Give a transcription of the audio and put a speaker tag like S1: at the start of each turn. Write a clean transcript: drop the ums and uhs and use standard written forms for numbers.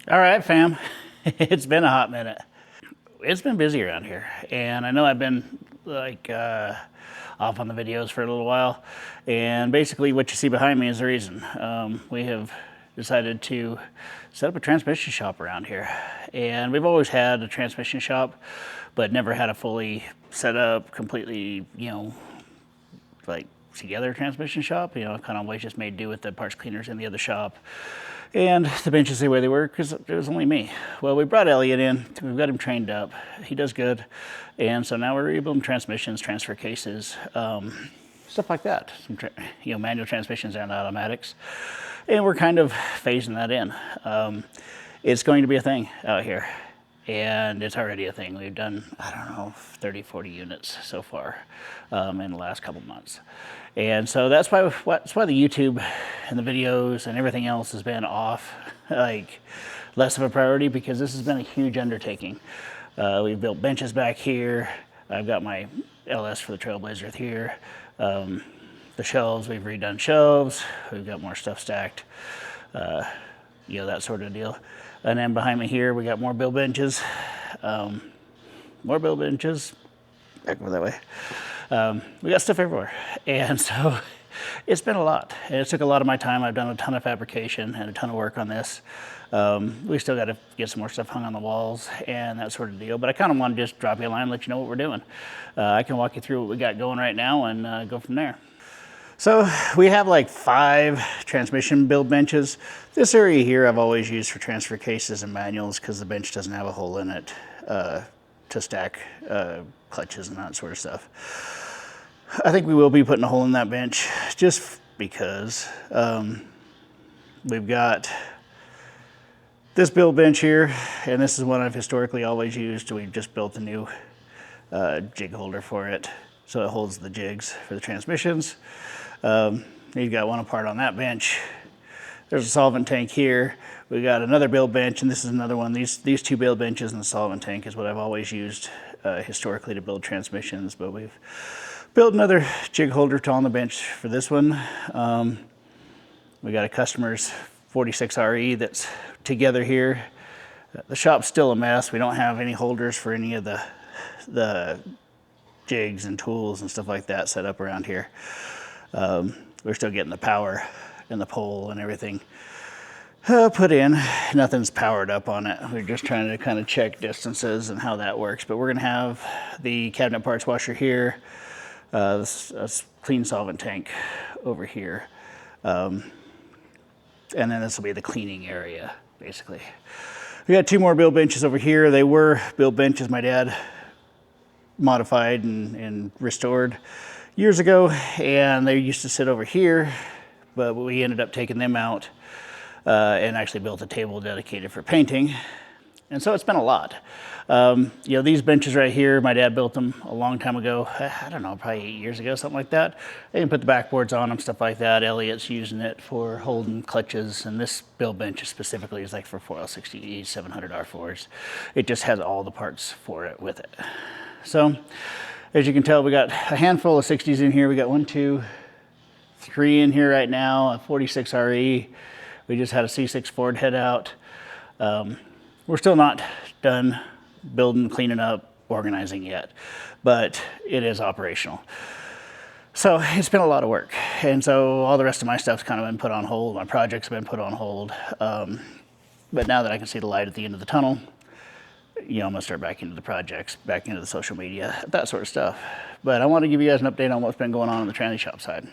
S1: All right, fam. It's been a hot minute. It's been busy around here, and I know I've been like off on the videos for a little while. And basically, what you see behind me is the reason. We have decided to set up a transmission shop around here, and we've always had a transmission shop, but never had a fully set up, completely, like together transmission shop. Kind of always just made do with the parts cleaners in the other shop. And the benches the way they were because it was only me. Well, we brought Elliot in. We've got him trained up. He does good. And so now we're rebuilding transmissions, transfer cases, stuff like that. Some manual transmissions and automatics. And we're kind of phasing that in. It's going to be a thing out here. And it's already a thing. We've done, 30, 40 units so far in the last couple months. And so that's why the YouTube and the videos and everything else has been off, like less of a priority, because this has been a huge undertaking. We've built benches back here. I've got my LS for the Trailblazer here. The shelves, we've redone shelves. We've got more stuff stacked, that sort of deal. And then behind me here, we got more build benches. More build benches. Back over that way. We got stuff everywhere. And so it's been a lot. And it took a lot of my time. I've done a ton of fabrication and a ton of work on this. We still got to get some more stuff hung on the walls and that sort of deal. But I kind of want to just drop you a line and let you know what we're doing. I can walk you through what we got going right now and go from there. So we have like 5 transmission build benches. This area here I've always used for transfer cases and manuals because the bench doesn't have a hole in it to stack clutches and that sort of stuff. I think we will be putting a hole in that bench just because we've got this build bench here, and this is one I've historically always used. We've just built a new jig holder for it, so it holds the jigs for the transmissions. You've got one apart on that bench. There's a solvent tank here. We got another build bench, and this is another one. These 2 build benches and the solvent tank is what I've always used historically to build transmissions, but we've built another jig holder on the bench for this one. We got a customer's 46 RE that's together here. The shop's still a mess. We don't have any holders for any of the jigs and tools and stuff like that set up around here. We're still getting the power and the pole and everything put in. Nothing's powered up on it. We're just trying to kind of check distances and how that works. But we're going to have the cabinet parts washer here, a clean solvent tank over here, and then this will be the cleaning area, basically. We got 2 more build benches over here. They were build benches my dad modified and restored years ago, and they used to sit over here, but we ended up taking them out and actually built a table dedicated for painting. And so it's been a lot. These benches right here, my dad built them a long time ago. I don't know, probably 8 years ago, something like that. They can put the backboards on them, stuff like that. Elliot's using it for holding clutches, and this build bench specifically is like for 4L60 700 R4s. It just has all the parts for it with it. So, as you can tell, we got a handful of 60s in here. We got 1, 2, 3 in here right now, a 46 RE. We just had a C6 Ford head out. We're still not done building, cleaning up, organizing yet, but it is operational. So it's been a lot of work. And so all the rest of my stuff's kind of been put on hold. My projects have been put on hold. But now that I can see the light at the end of the tunnel, I'm gonna start back into the projects, back into the social media, that sort of stuff. But I want to give you guys an update on what's been going on the tranny shop side.